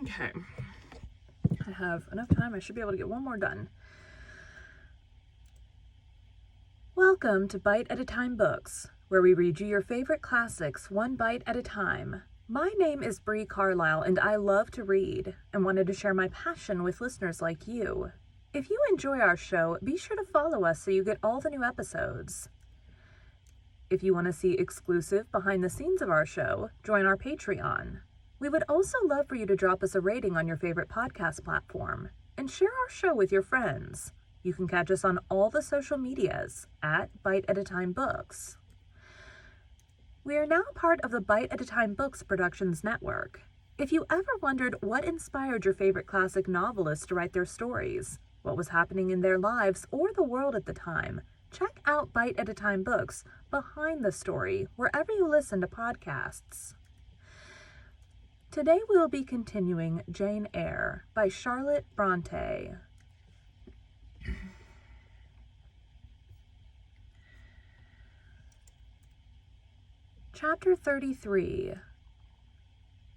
Okay. I have enough time. I should be able to get one more done. Welcome to Bite at a Time Books, where we read you your favorite classics one bite at a time. My name is Bree Carlisle, and I love to read and wanted to share my passion with listeners like you. If you enjoy our show, be sure to follow us so you get all the new episodes. If you want to see exclusive behind the scenes of our show, join our Patreon. We would also love for you to drop us a rating on your favorite podcast platform and share our show with your friends. You can catch us on all the social medias at Bite at a Time Books. We are now part of the Bite at a Time Books Productions Network. If you ever wondered what inspired your favorite classic novelists to write their stories, what was happening in their lives or the world at the time, check out Bite at a Time Books Behind the Story wherever you listen to podcasts. Today we will be continuing Jane Eyre by Charlotte Bronte. Chapter 33.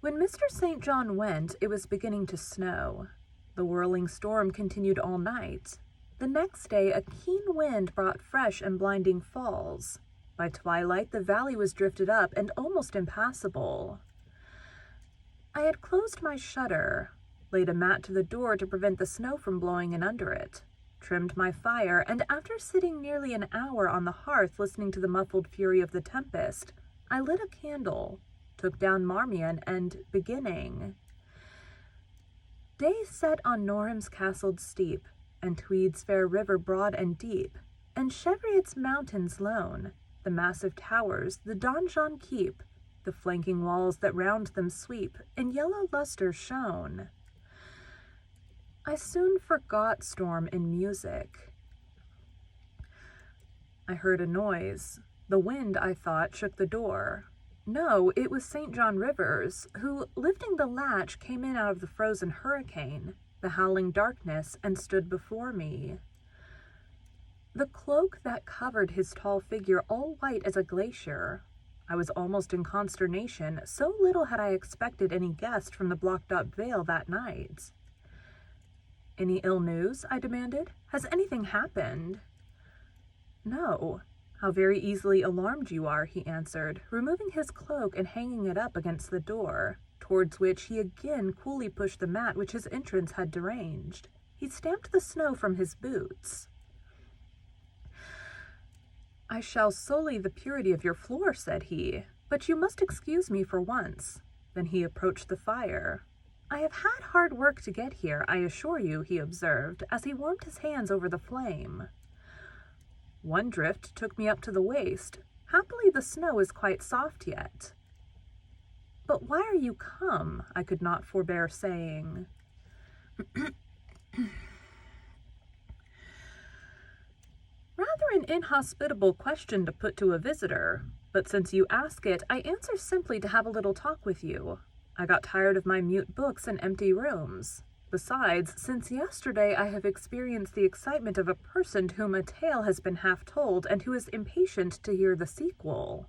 When Mr. St. John went, it was beginning to snow. The whirling storm continued all night. The next day, a keen wind brought fresh and blinding falls. By twilight, the valley was drifted up and almost impassable. I had closed my shutter, laid a mat to the door to prevent the snow from blowing in under it, trimmed my fire, and after sitting nearly an hour on the hearth listening to the muffled fury of the tempest, I lit a candle, took down Marmion, and, beginning. Day set on Norham's castled steep, and Tweed's fair river broad and deep, and Cheviot's mountains lone, the massive towers, the donjon keep, the flanking walls that round them sweep, in yellow lustre shone. I soon forgot storm in music. I heard a noise. The wind, I thought, shook the door. No, it was St. John Rivers, who, lifting the latch, came in out of the frozen hurricane, the howling darkness, and stood before me. The cloak that covered his tall figure all white as a glacier. I was almost in consternation, so little had I expected any guest from the blocked-up vale that night. "Any ill news?" I demanded. "Has anything happened?" "No. How very easily alarmed you are," he answered, removing his cloak and hanging it up against the door, towards which he again coolly pushed the mat which his entrance had deranged. He stamped the snow from his boots. "I shall sully the purity of your floor," said he, "but you must excuse me for once." Then he approached the fire. "I have had hard work to get here, I assure you," he observed, as he warmed his hands over the flame. "One drift took me up to the waist. Happily the snow is quite soft yet." "But why are you come?" I could not forbear saying. "Rather an inhospitable question to put to a visitor, but since you ask it, I answer simply to have a little talk with you. I got tired of my mute books and empty rooms. Besides, since yesterday I have experienced the excitement of a person to whom a tale has been half told and who is impatient to hear the sequel."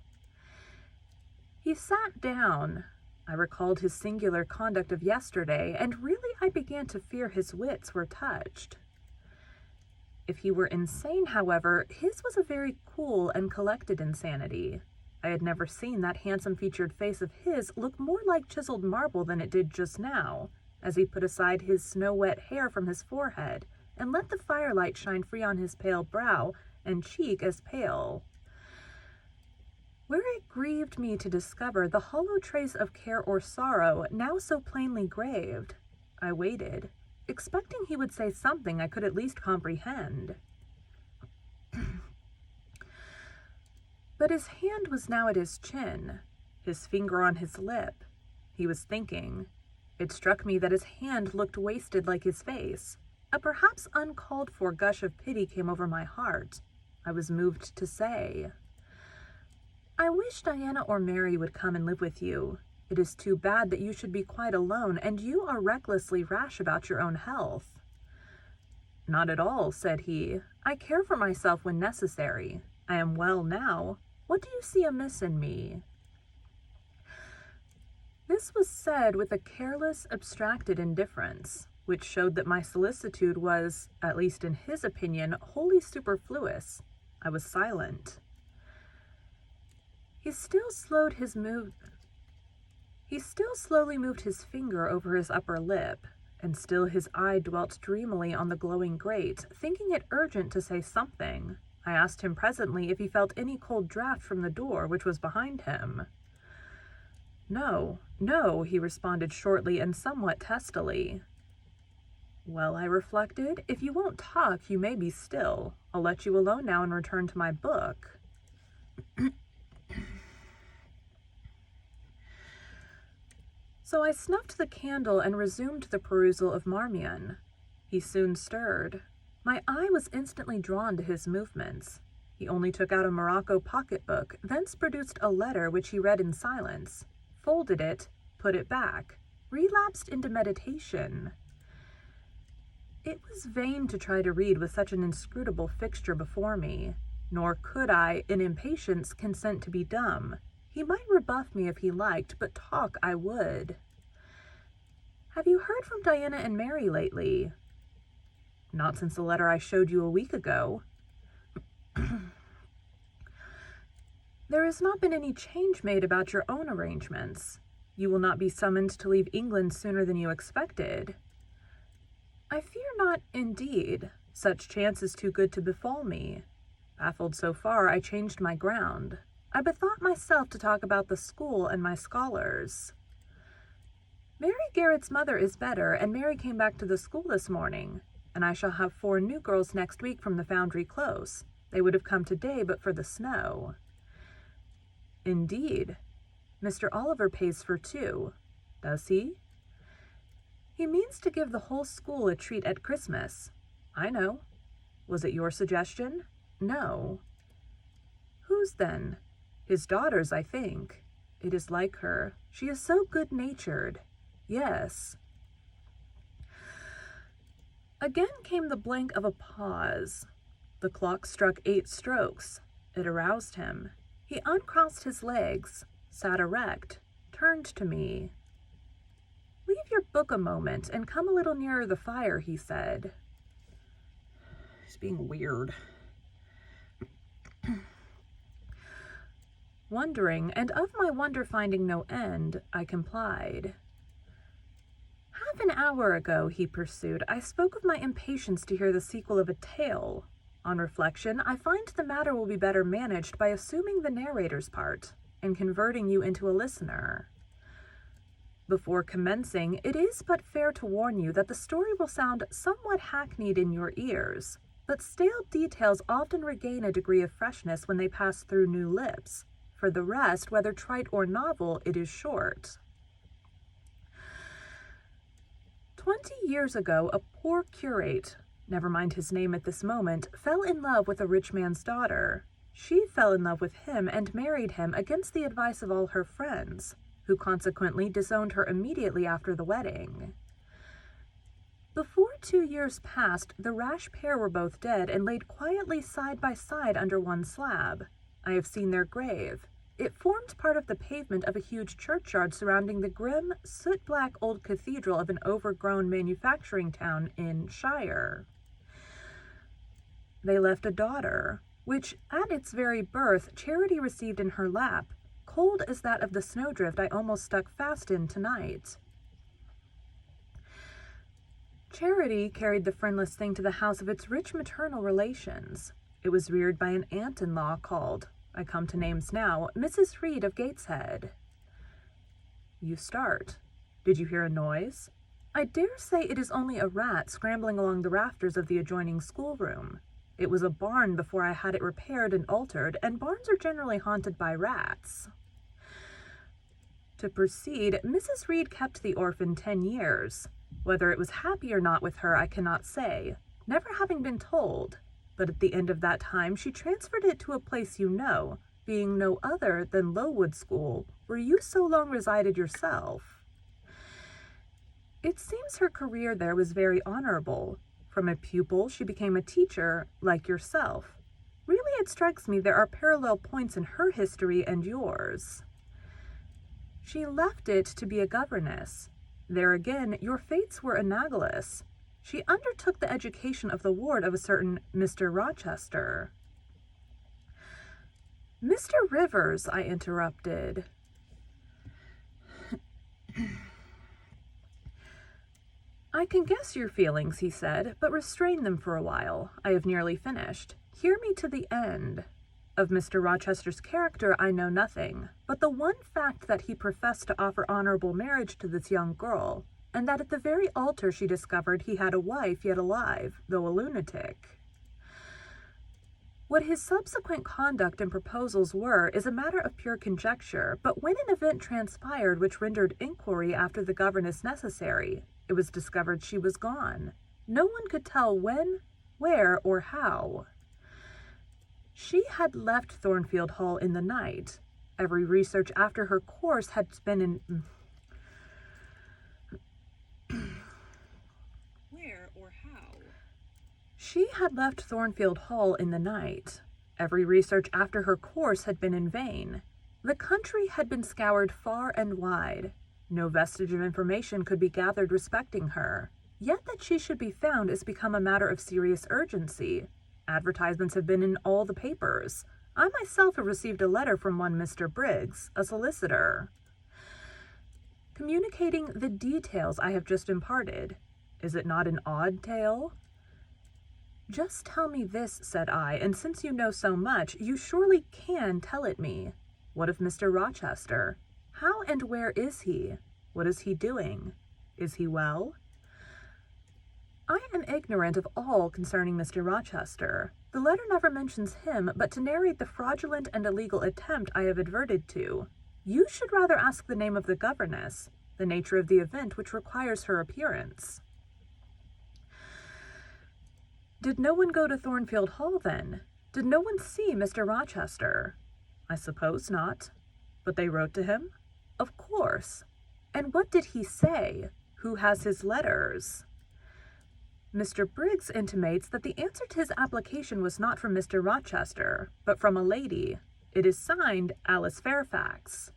He sat down. I recalled his singular conduct of yesterday, and really I began to fear his wits were touched. If he were insane, however, his was a very cool and collected insanity. I had never seen that handsome-featured face of his look more like chiseled marble than it did just now, as he put aside his snow-wet hair from his forehead and let the firelight shine free on his pale brow and cheek as pale. Where it grieved me to discover the hollow trace of care or sorrow now so plainly graved, I waited, expecting he would say something I could at least comprehend. But his hand was now at his chin, his finger on his lip. He was thinking. It struck me that his hand looked wasted like his face. A perhaps uncalled-for gush of pity came over my heart. I was moved to say, "I wish Diana or Mary would come and live with you. It is too bad that you should be quite alone, and you are recklessly rash about your own health." "Not at all," said he. "I care for myself when necessary. I am well now. What do you see amiss in me?" This was said with a careless, abstracted indifference, which showed that my solicitude was, at least in his opinion, wholly superfluous. I was silent. He still slowly moved his finger over his upper lip, and still his eye dwelt dreamily on the glowing grate, thinking it urgent to say something. I asked him presently if he felt any cold draught from the door, which was behind him. No, no, he responded shortly and somewhat testily. Well, I reflected, if you won't talk, you may be still. I'll let you alone now and return to my book. So I snuffed the candle and resumed the perusal of Marmion. He soon stirred. My eye was instantly drawn to his movements. He only took out a morocco pocketbook, thence produced a letter which he read in silence, folded it, put it back, relapsed into meditation. It was vain to try to read with such an inscrutable fixture before me, nor could I, in impatience, consent to be dumb. He might rebuff me if he liked, but talk I would. Have you heard from Diana and Mary lately? Not since the letter I showed you a week ago. There has not been any change made about your own arrangements. You will not be summoned to leave England sooner than you expected. I fear not, indeed. Such chance is too good to befall me. Baffled so far, I changed my ground. I bethought myself to talk about the school and my scholars. Mary Garrett's mother is better, and Mary came back to the school this morning, and I shall have 4 new girls next week from the Foundry Close. They would have come today but for the snow. Indeed. Mr. Oliver pays for 2. Does he? He means to give the whole school a treat at Christmas. I know. Was it your suggestion? No. Whose then? His daughter's, I think. It is like her. She is so good-natured. Yes. Again came the blank of a pause. The clock struck 8 strokes. It aroused him. He uncrossed his legs, sat erect, turned to me. Leave your book a moment and come a little nearer the fire, he said. He's being weird. Wondering, and of my wonder finding no end, I complied. Half an hour ago, he pursued, I spoke of my impatience to hear the sequel of a tale. On reflection, I find the matter will be better managed by assuming the narrator's part and converting you into a listener. Before commencing, it is but fair to warn you that the story will sound somewhat hackneyed in your ears, but stale details often regain a degree of freshness when they pass through new lips. For the rest, whether trite or novel, it is short. 20 years ago, a poor curate, never mind his name at this moment, fell in love with a rich man's daughter. She fell in love with him and married him against the advice of all her friends, who consequently disowned her immediately after the wedding. Before 2 years passed, the rash pair were both dead and laid quietly side by side under one slab. I have seen their grave. It formed part of the pavement of a huge churchyard surrounding the grim, soot-black old cathedral of an overgrown manufacturing town in Shire. They left a daughter, which, at its very birth, Charity received in her lap, cold as that of the snowdrift I almost stuck fast in tonight. Charity carried the friendless thing to the house of its rich maternal relations. It was reared by an aunt-in-law called, I come to names now, Mrs. Reed of Gateshead. You start. Did you hear a noise? I dare say it is only a rat scrambling along the rafters of the adjoining schoolroom. It was a barn before I had it repaired and altered, and barns are generally haunted by rats. To proceed, Mrs. Reed kept the orphan 10 years. Whether it was happy or not with her, I cannot say, never having been told. But at the end of that time, she transferred it to a place you know, being no other than Lowood School, where you so long resided yourself. It seems her career there was very honorable. From a pupil, she became a teacher, like yourself. Really, it strikes me there are parallel points in her history and yours. She left it to be a governess. There again, your fates were analogous. She undertook the education of the ward of a certain Mr. Rochester. Mr. Rivers, I interrupted. I can guess your feelings, he said, but restrain them for a while. I have nearly finished. Hear me to the end. Of Mr. Rochester's character I know nothing, but the one fact that he professed to offer honorable marriage to this young girl, and that at the very altar she discovered he had a wife yet alive, though a lunatic. What his subsequent conduct and proposals were is a matter of pure conjecture, but when an event transpired which rendered inquiry after the governess necessary, it was discovered she was gone. No one could tell when, where, or how. She had left Thornfield Hall in the night. Every research after her course had been in... Where or how? She had left Thornfield Hall in the night. Every research after her course had been in vain. The country had been scoured far and wide. No vestige of information could be gathered respecting her. Yet that she should be found has become a matter of serious urgency. Advertisements have been in all the papers. I myself have received a letter from one Mr. Briggs, a solicitor, communicating the details I have just imparted. Is it not an odd tale? Just tell me this, said I, and since you know so much, you surely can tell it me. What of Mr. Rochester? How and where is he? What is he doing? Is he well? I am ignorant of all concerning Mr. Rochester. The letter never mentions him, but to narrate the fraudulent and illegal attempt I have adverted to, you should rather ask the name of the governess, the nature of the event which requires her appearance. Did no one go to Thornfield Hall, then? Did no one see Mr. Rochester? I suppose not. But they wrote to him? Of course. And what did he say? Who has his letters? Mr. Briggs intimates that the answer to his application was not from Mr. Rochester, but from a lady. It is signed Alice Fairfax.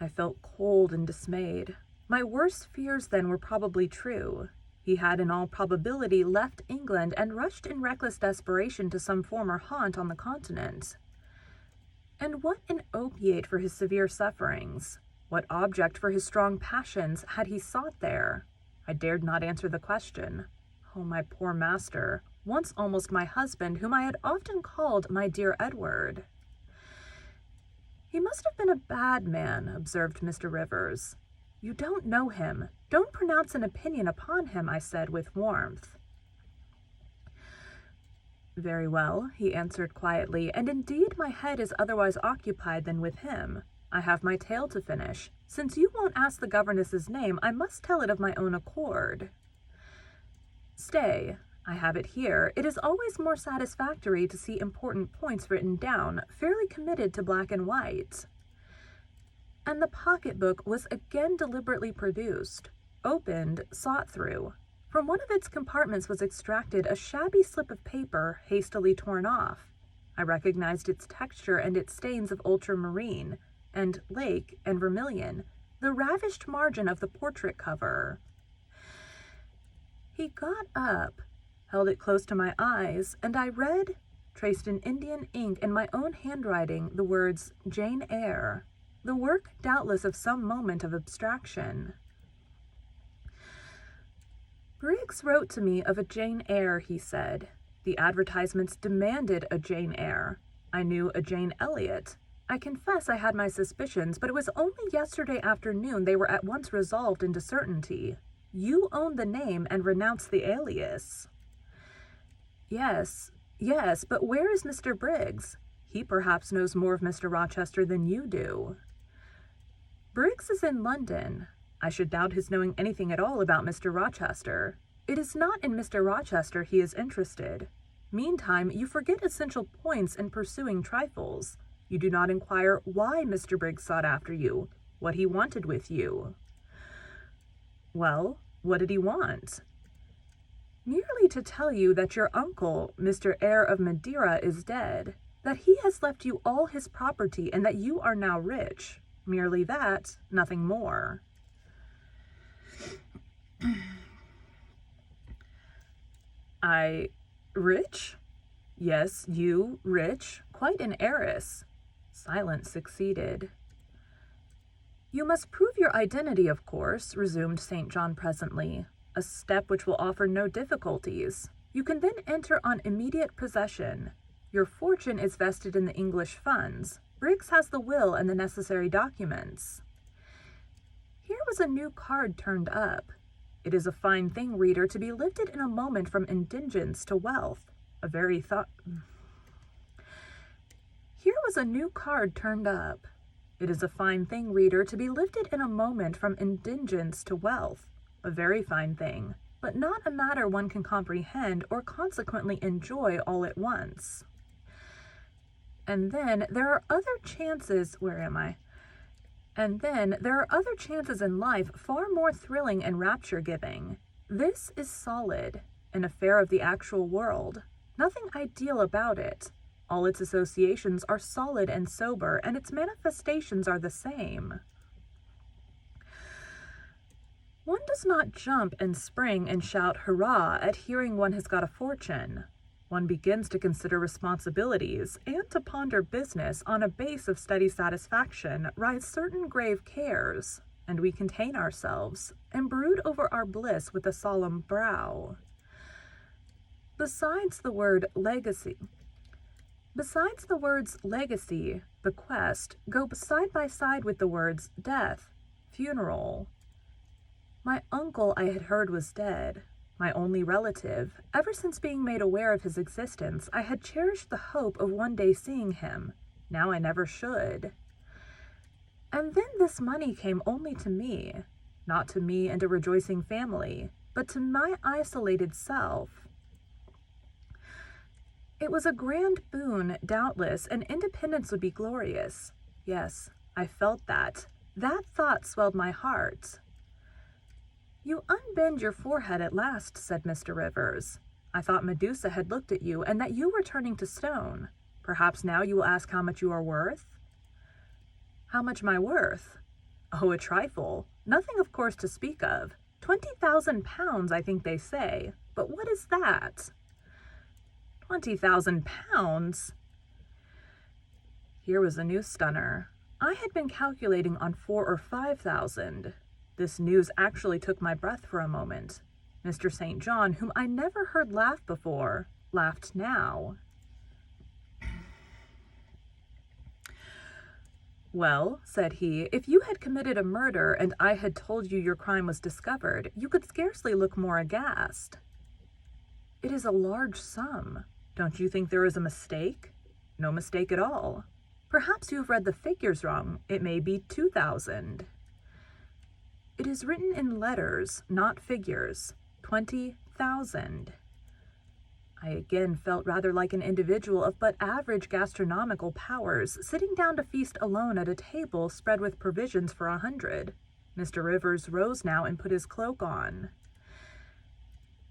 I felt cold and dismayed. My worst fears then were probably true. He had in all probability left England and rushed in reckless desperation to some former haunt on the continent. And what an opiate for his severe sufferings! What object for his strong passions had he sought there? I dared not answer the question. Oh, my poor master, once almost my husband, whom I had often called my dear Edward. He must have been a bad man, observed Mr. Rivers. You don't know him. Don't pronounce an opinion upon him, I said with warmth. Very well, he answered quietly, and indeed my head is otherwise occupied than with him. I have my tale to finish. Since you won't ask the governess's name, I must tell it of my own accord. Stay, I have it here. It is always more satisfactory to see important points written down, fairly committed to black and white. And the pocketbook was again deliberately produced, opened, sought through. From one of its compartments was extracted a shabby slip of paper, hastily torn off. I recognized its texture and its stains of ultramarine, and lake and vermilion, the ravished margin of the portrait cover. He got up, held it close to my eyes, and I read, traced in Indian ink in my own handwriting, the words Jane Eyre, the work doubtless of some moment of abstraction. Briggs wrote to me of a Jane Eyre, he said. The advertisements demanded a Jane Eyre. I knew a Jane Elliot. I confess I had my suspicions, but it was only yesterday afternoon they were at once resolved into certainty. You own the name and renounce the alias. Yes, but where is Mr. Briggs? He perhaps knows more of Mr. Rochester than you do. Briggs is in London. I should doubt his knowing anything at all about Mr. Rochester. It is not in Mr. Rochester he is interested. Meantime, you forget essential points in pursuing trifles. You do not inquire why Mr. Briggs sought after you, what he wanted with you. Well, what did he want? Merely to tell you that your uncle, Mr. Eyre of Madeira, is dead. That he has left you all his property and that you are now rich. Merely that, nothing more. I... rich? Yes, you, rich, quite an heiress. Silence succeeded. You must prove your identity, of course, resumed St. John presently, a step which will offer no difficulties. You can then enter on immediate possession. Your fortune is vested in the English funds. Briggs has the will and the necessary documents. Here was a new card turned up. It is a fine thing, reader, to be lifted in a moment from indigence to wealth. A very thought... Here was a new card turned up. It is a fine thing, reader, to be lifted in a moment from indigence to wealth. A very fine thing, but not a matter one can comprehend or consequently enjoy all at once. And then there are other chances... Where am I? And then there are other chances in life far more thrilling and rapture-giving. This is solid, an affair of the actual world. Nothing ideal about it. All its associations are solid and sober, and its manifestations are the same. One does not jump and spring and shout hurrah at hearing one has got a fortune. One begins to consider responsibilities and to ponder business. On a base of steady satisfaction rise certain grave cares, and we contain ourselves and brood over our bliss with a solemn brow. Besides the words legacy, bequest, go side by side with the words death, funeral. My uncle, I had heard, was dead. My only relative. Ever since being made aware of his existence, I had cherished the hope of one day seeing him. Now I never should. And then this money came only to me. Not to me and a rejoicing family, but to my isolated self. It was a grand boon, doubtless, and independence would be glorious. Yes, I felt that. That thought swelled my heart. You unbend your forehead at last, said Mr. Rivers. I thought Medusa had looked at you and that you were turning to stone. Perhaps now you will ask how much you are worth? How much am I worth? Oh, a trifle. Nothing, of course, to speak of. 20,000 pounds, I think they say. But what is that? 20,000 pounds? Here was a new stunner. I had been calculating on 4,000 or 5,000. This news actually took my breath for a moment. Mr. St. John, whom I never heard laugh before, laughed now. Well, said he, if you had committed a murder and I had told you your crime was discovered, you could scarcely look more aghast. It is a large sum. Don't you think there is a mistake? No mistake at all. Perhaps you have read the figures wrong. It may be 2,000. It is written in letters, not figures. 20,000. I again felt rather like an individual of but average gastronomical powers, sitting down to feast alone at a table spread with provisions for 100. Mr. Rivers rose now and put his cloak on.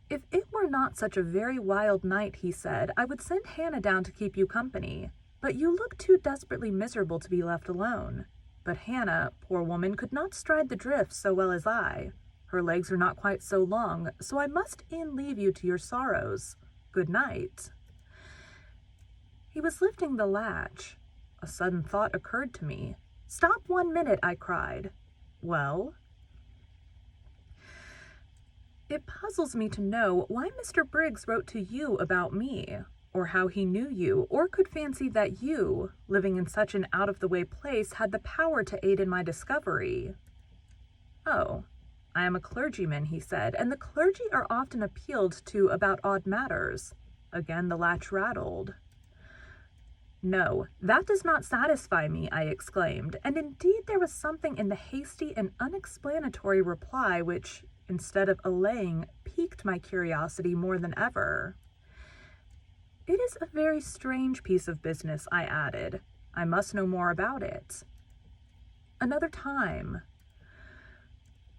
If it were not such a very wild night, he said, I would send Hannah down to keep you company. But you look too desperately miserable to be left alone. But Hannah, poor woman, could not stride the drift so well as I. Her legs are not quite so long, so I must e'en leave you to your sorrows. Good night. He was lifting the latch. A sudden thought occurred to me. Stop 1 minute, I cried. Well? It puzzles me to know why Mr. Briggs wrote to you about me, or how he knew you, or could fancy that you, living in such an out-of-the-way place, had the power to aid in my discovery. Oh, I am a clergyman, he said, and the clergy are often appealed to about odd matters. Again the latch rattled. No, that does not satisfy me, I exclaimed, and indeed there was something in the hasty and unexplanatory reply which, instead of allaying, piqued my curiosity more than ever. It is a very strange piece of business, I added. I must know more about it. Another time.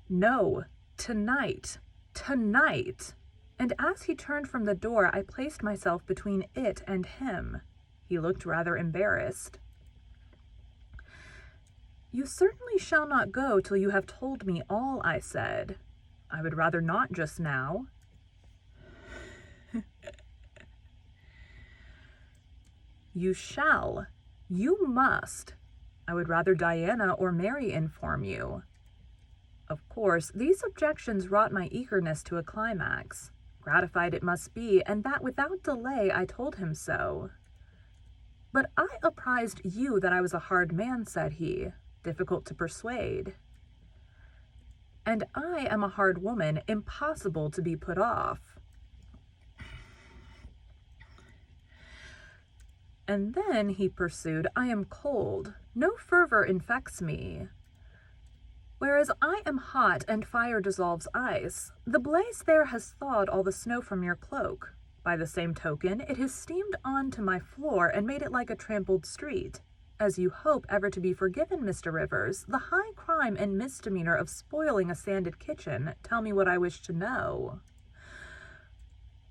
No, tonight. Tonight. And as he turned from the door, I placed myself between it and him. He looked rather embarrassed. You certainly shall not go till you have told me all, I said. I would rather not just now. You shall. You must. I would rather Diana or Mary inform you. Of course, these objections wrought my eagerness to a climax. Gratified it must be, and that without delay I told him so. But I apprised you that I was a hard man, said he, difficult to persuade. And I am a hard woman, impossible to be put off. And then, he pursued, I am cold. No fervor infects me. Whereas I am hot and fire dissolves ice, the blaze there has thawed all the snow from your cloak. By the same token, it has steamed on to my floor and made it like a trampled street. As you hope ever to be forgiven, Mr. Rivers, the high crime and misdemeanor of spoiling a sanded kitchen, tell me what I wish to know.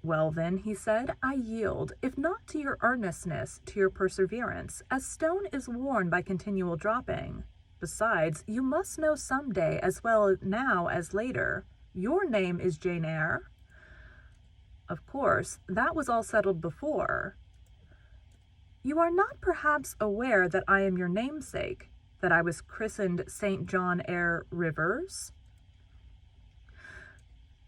Well then, he said, I yield, if not to your earnestness, to your perseverance, as stone is worn by continual dropping. Besides, you must know some day, as well now as later, your name is Jane Eyre. Of course, that was all settled before. You are not perhaps aware that I am your namesake, that I was christened St. John Eyre Rivers?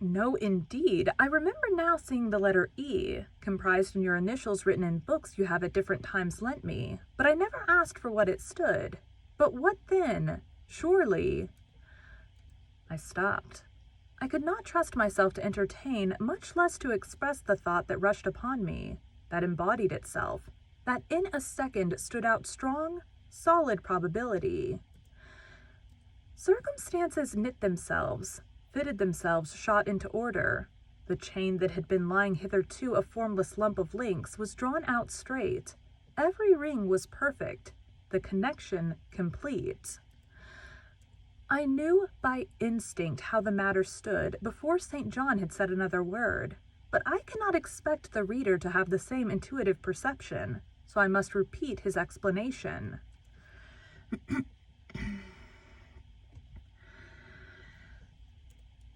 No, indeed. I remember now seeing the letter E, comprised in your initials written in books you have at different times lent me, but I never asked for what it stood. But what then? Surely. I stopped. I could not trust myself to entertain, much less to express the thought that rushed upon me, that embodied itself, that in a second stood out strong, solid probability. Circumstances knit themselves, fitted themselves, shot into order. The chain that had been lying hitherto a formless lump of links was drawn out straight. Every ring was perfect, the connection complete. I knew by instinct how the matter stood before St. John had said another word, but I cannot expect the reader to have the same intuitive perception, so I must repeat his explanation.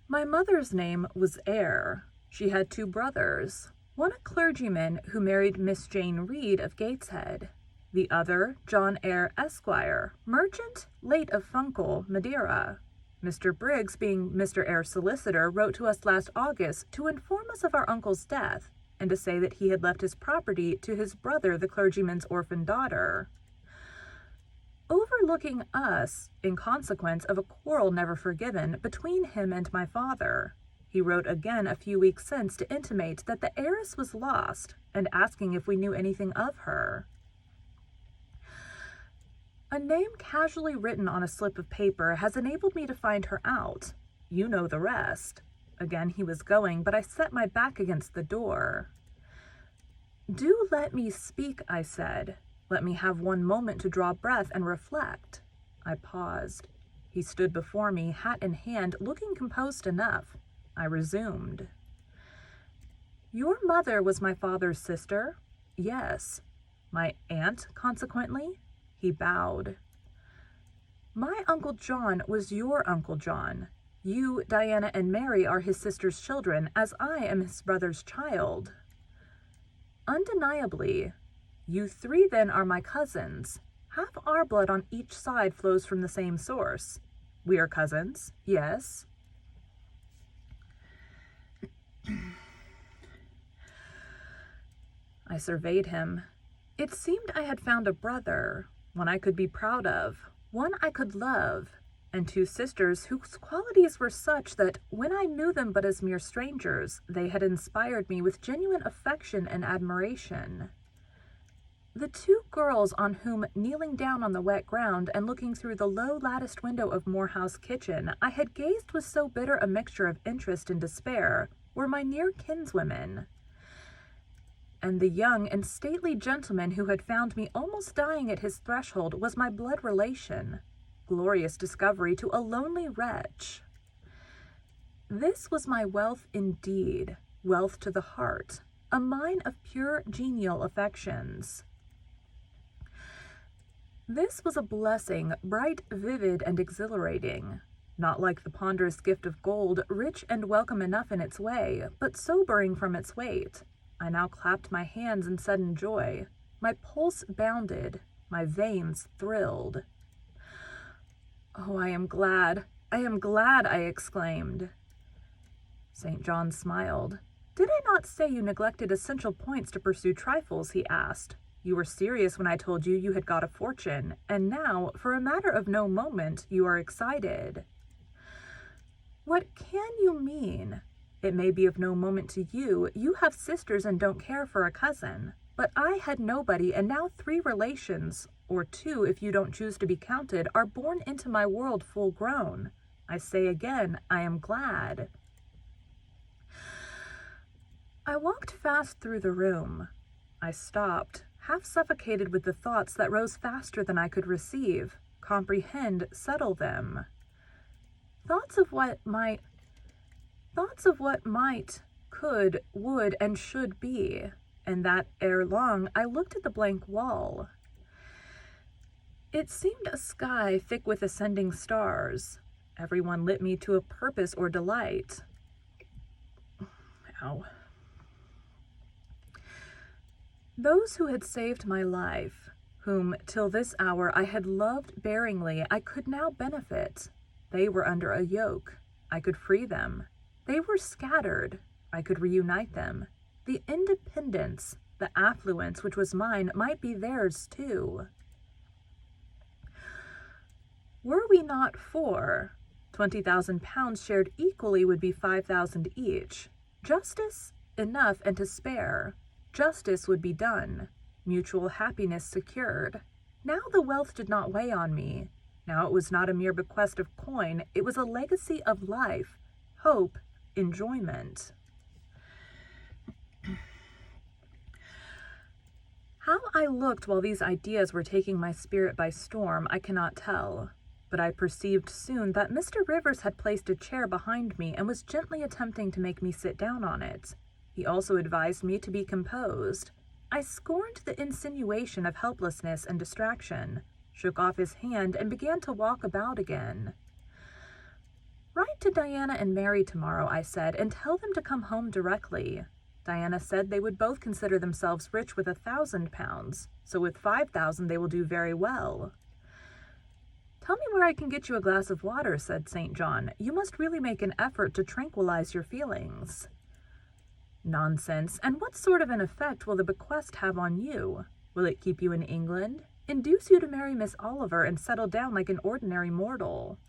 My mother's name was Eyre. She had 2 brothers, one a clergyman who married Miss Jane Reed of Gateshead, the other John Eyre, Esquire, merchant, late of Funchal, Madeira. Mr. Briggs, being Mr. Eyre's solicitor, wrote to us last August to inform us of our uncle's death, and to say that he had left his property to his brother, the clergyman's orphan daughter. Overlooking us, in consequence of a quarrel never forgiven between him and my father, he wrote again a few weeks since to intimate that the heiress was lost, and asking if we knew anything of her. A name casually written on a slip of paper has enabled me to find her out. You know the rest. Again he was going, but I set my back against the door. Do let me speak, I said. Let me have one moment to draw breath and reflect. I paused. He stood before me, hat in hand, looking composed enough. I resumed. Your mother was my father's sister? Yes. My aunt, consequently? He bowed. My Uncle John was your Uncle John. You, Diana, and Mary are his sister's children, as I am his brother's child. Undeniably. You 3 then are my cousins. Half our blood on each side flows from the same source. We are cousins, yes. I surveyed him. It seemed I had found a brother, one I could be proud of, one I could love, and 2 sisters whose qualities were such that, when I knew them but as mere strangers, they had inspired me with genuine affection and admiration. The 2 girls on whom, kneeling down on the wet ground and looking through the low latticed window of Morehouse kitchen, I had gazed with so bitter a mixture of interest and despair, were my near kinswomen. And the young and stately gentleman who had found me almost dying at his threshold was my blood relation. Glorious discovery to a lonely wretch. This was my wealth indeed, wealth to the heart, a mine of pure genial affections. This was a blessing, bright, vivid, and exhilarating. Not like the ponderous gift of gold, rich and welcome enough in its way, but sobering from its weight. I now clapped my hands in sudden joy. My pulse bounded, my veins thrilled. "Oh, I am glad, I exclaimed. St. John smiled. "Did I not say you neglected essential points to pursue trifles?" he asked. "You were serious when I told you you had got a fortune, and now, for a matter of no moment, you are excited." "What can you mean? It may be of no moment to you. You have sisters and don't care for a cousin. But I had nobody, and now 3 relations, or 2 if you don't choose to be counted, are born into my world full grown. I say again, I am glad." I walked fast through the room. I stopped, half suffocated with the thoughts that rose faster than I could receive, comprehend, settle them. Thoughts of what might, could, would, and should be, and that ere long I looked at the blank wall. It seemed a sky thick with ascending stars. Everyone lit me to a purpose or delight. Ow. Those who had saved my life, whom till this hour I had loved bearingly, I could now benefit. They were under a yoke. I could free them. They were scattered. I could reunite them. The independence, the affluence which was mine might be theirs too. Were we not 4, 20,000 pounds shared equally would be 5,000 each. Justice, enough and to spare. Justice would be done. Mutual happiness secured. Now the wealth did not weigh on me. Now it was not a mere bequest of coin. It was a legacy of life, hope, enjoyment. How I looked while these ideas were taking my spirit by storm, I cannot tell. But I perceived soon that Mr. Rivers had placed a chair behind me and was gently attempting to make me sit down on it. He also advised me to be composed. I scorned the insinuation of helplessness and distraction, shook off his hand, and began to walk about again. "Write to Diana and Mary tomorrow," I said, "and tell them to come home directly." Diana said they would both consider themselves rich with 1,000 pounds, so with 5,000 they will do very well. "Tell me where I can get you a glass of water," said St. John. "You must really make an effort to tranquilize your feelings." "Nonsense. And what sort of an effect will the bequest have on you? Will it keep you in England? Induce you to marry Miss Oliver and settle down like an ordinary mortal?"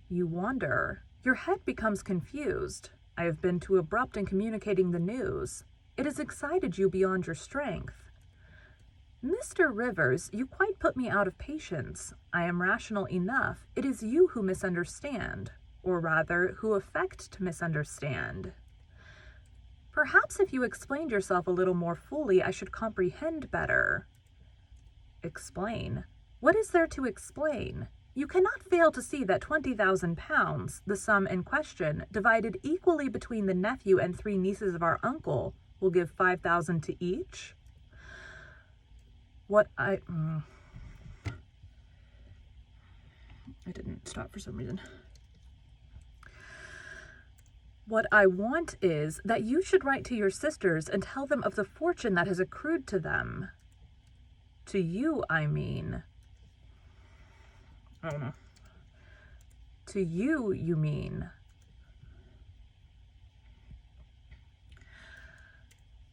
"You wonder. Your head becomes confused. I have been too abrupt in communicating the news. It has excited you beyond your strength." "Mr. Rivers, you quite put me out of patience. I am rational enough. It is you who misunderstand, or rather, who affect to misunderstand. Perhaps if you explained yourself a little more fully, I should comprehend better." "Explain? What is there to explain? You cannot fail to see that 20,000 pounds, the sum in question, divided equally between the nephew and 3 nieces of our uncle, will give 5,000 to each?" I didn't stop for some reason. "What I want is that you should write to your sisters and tell them of the fortune that has accrued to them." "To you, I mean." "I don't know." "To you, you mean."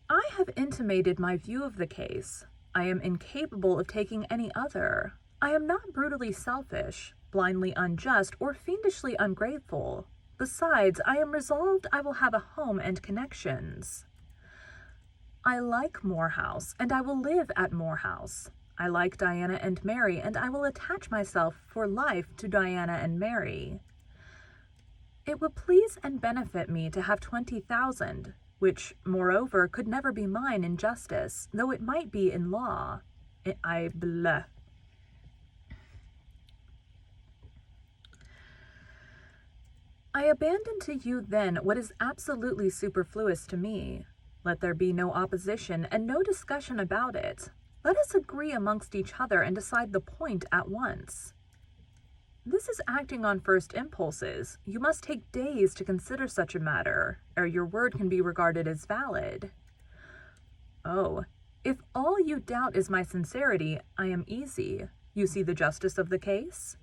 "I have intimated my view of the case. I am incapable of taking any other. I am not brutally selfish, blindly unjust, or fiendishly ungrateful. Besides, I am resolved I will have a home and connections. I like Moor House, and I will live at Moor House. I like Diana and Mary, and I will attach myself for life to Diana and Mary. It would please and benefit me to have 20,000, which, moreover, could never be mine in justice, though it might be in law. I abandon to you then what is absolutely superfluous to me. Let there be no opposition and no discussion about it. Let us agree amongst each other and decide the point at once. This is acting on first impulses. You must take days to consider such a matter, ere your word can be regarded as valid. Oh, if all you doubt is my sincerity, I am easy. You see the justice of the case?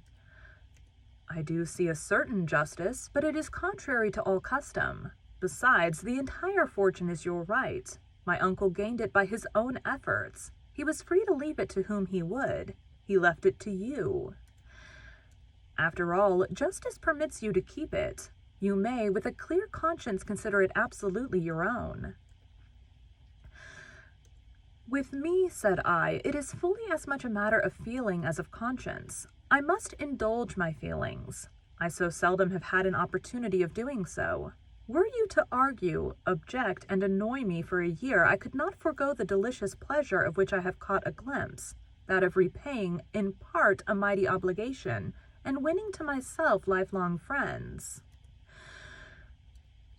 I do see a certain justice, but it is contrary to all custom. Besides, the entire fortune is your right. My uncle gained it by his own efforts. He was free to leave it to whom he would. He left it to you. After all, justice permits you to keep it. You may, with a clear conscience, consider it absolutely your own. With me, said I, it is fully as much a matter of feeling as of conscience. I must indulge my feelings. I so seldom have had an opportunity of doing so. Were you to argue, object, and annoy me for a year, I could not forego the delicious pleasure of which I have caught a glimpse, that of repaying, in part, a mighty obligation, and winning to myself lifelong friends.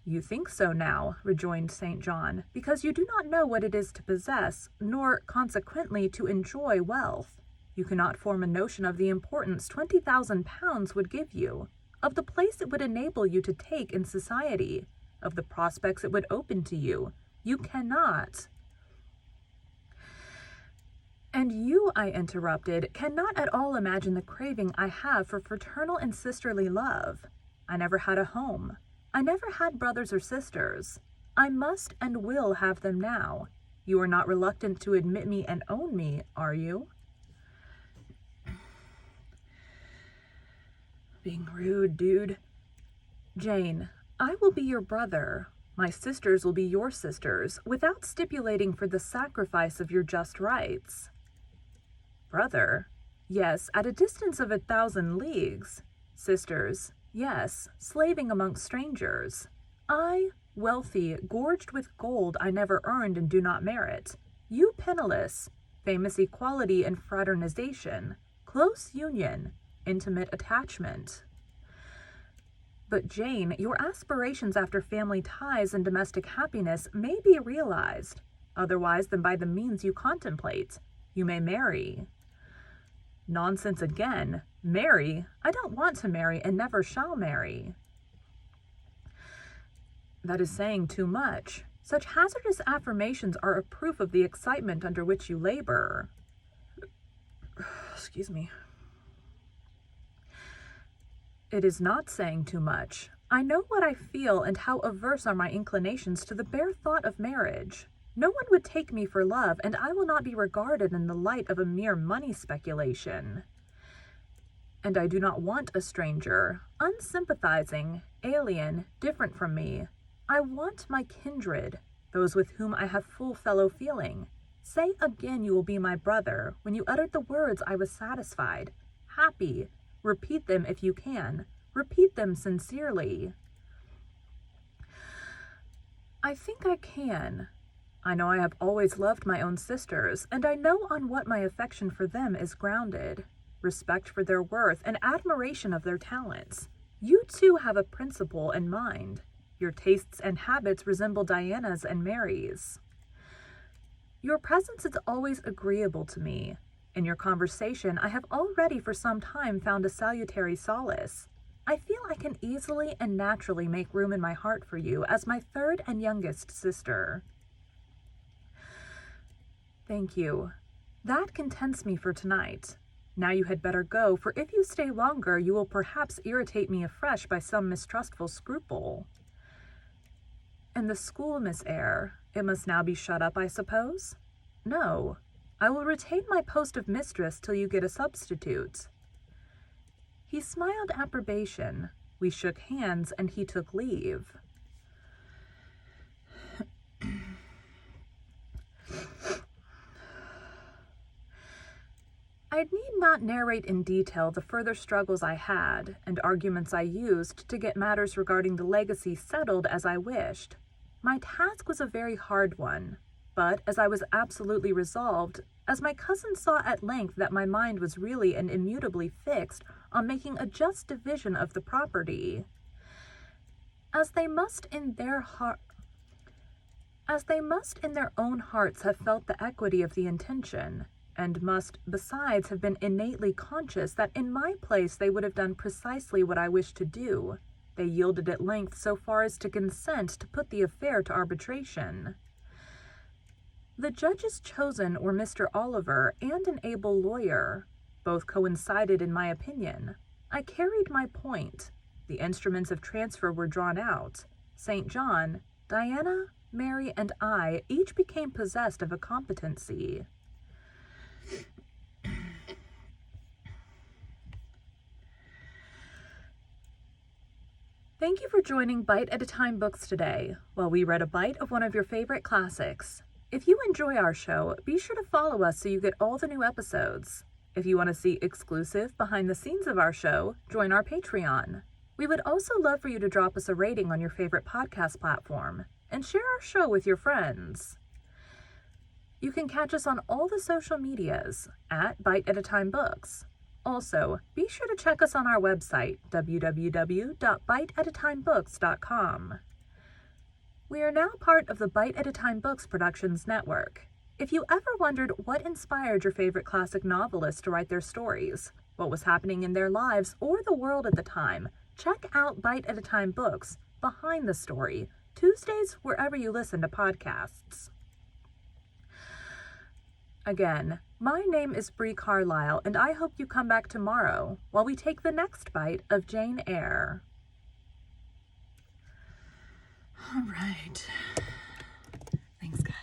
You think so now, rejoined St. John, because you do not know what it is to possess, nor, consequently, to enjoy wealth. You cannot form a notion of the importance 20,000 pounds would give you, of the place it would enable you to take in society, of the prospects it would open to you. You cannot. And you, I interrupted, cannot at all imagine the craving I have for fraternal and sisterly love. I never had a home. I never had brothers or sisters. I must and will have them now. You are not reluctant to admit me and own me, are you? Being rude, dude. Jane, I will be your brother. My sisters will be your sisters, without stipulating for the sacrifice of your just rights. Brother? Yes, at a distance of 1,000 leagues. Sisters? Yes, slaving amongst strangers. I, wealthy, gorged with gold I never earned and do not merit. You penniless, famous equality and fraternization, close union, intimate attachment. But Jane, your aspirations after family ties and domestic happiness may be realized, otherwise than by the means you contemplate. You may marry. Nonsense again. Marry? I don't want to marry and never shall marry. That is saying too much. Such hazardous affirmations are a proof of the excitement under which you labor. Excuse me. It is not saying too much. I know what I feel and how averse are my inclinations to the bare thought of marriage. No one would take me for love, and I will not be regarded in the light of a mere money speculation. And I do not want a stranger, unsympathizing, alien, different from me. I want my kindred, those with whom I have full fellow feeling. Say again you will be my brother. When you uttered the words I was satisfied, happy. Repeat them if you can. Repeat them sincerely. I think I can. I know I have always loved my own sisters, and I know on what my affection for them is grounded. Respect for their worth and admiration of their talents. You too have a principle in mind. Your tastes and habits resemble Diana's and Mary's. Your presence is always agreeable to me. In your conversation, I have already for some time found a salutary solace. I feel I can easily and naturally make room in my heart for you as my third and youngest sister. Thank you. That contents me for tonight. Now you had better go, for if you stay longer, you will perhaps irritate me afresh by some mistrustful scruple. And the school, Miss Eyre, it must now be shut up, I suppose? No. I will retain my post of mistress till you get a substitute. He smiled approbation. We shook hands, and he took leave. I need not narrate in detail the further struggles I had and arguments I used to get matters regarding the legacy settled as I wished. My task was a very hard one, but as I was absolutely resolved, as my cousin saw at length that my mind was really and immutably fixed on making a just division of the property, as they must in their own hearts have felt the equity of the intention, and must, besides, have been innately conscious that in my place they would have done precisely what I wished to do. They yielded at length so far as to consent to put the affair to arbitration. The judges chosen were Mr. Oliver and an able lawyer. Both coincided in my opinion. I carried my point. The instruments of transfer were drawn out. St. John, Diana, Mary, and I each became possessed of a competency. Thank you for joining Bite at a Time Books today, while we read a bite of one of your favorite classics. If you enjoy our show, be sure to follow us so you get all the new episodes. If you want to see exclusive behind the scenes of our show, join our Patreon. We would also love for you to drop us a rating on your favorite podcast platform and share our show with your friends. You can catch us on all the social medias at Bite at a Time Books. Also, be sure to check us on our website, www.biteatatimebooks.com. We are now part of the Bite at a Time Books Productions Network. If you ever wondered what inspired your favorite classic novelists to write their stories, what was happening in their lives or the world at the time, check out Bite at a Time Books, Behind the Story, Tuesdays wherever you listen to podcasts. Again, my name is Bree Carlisle, and I hope you come back tomorrow while we take the next bite of Jane Eyre. All right. Thanks, guys.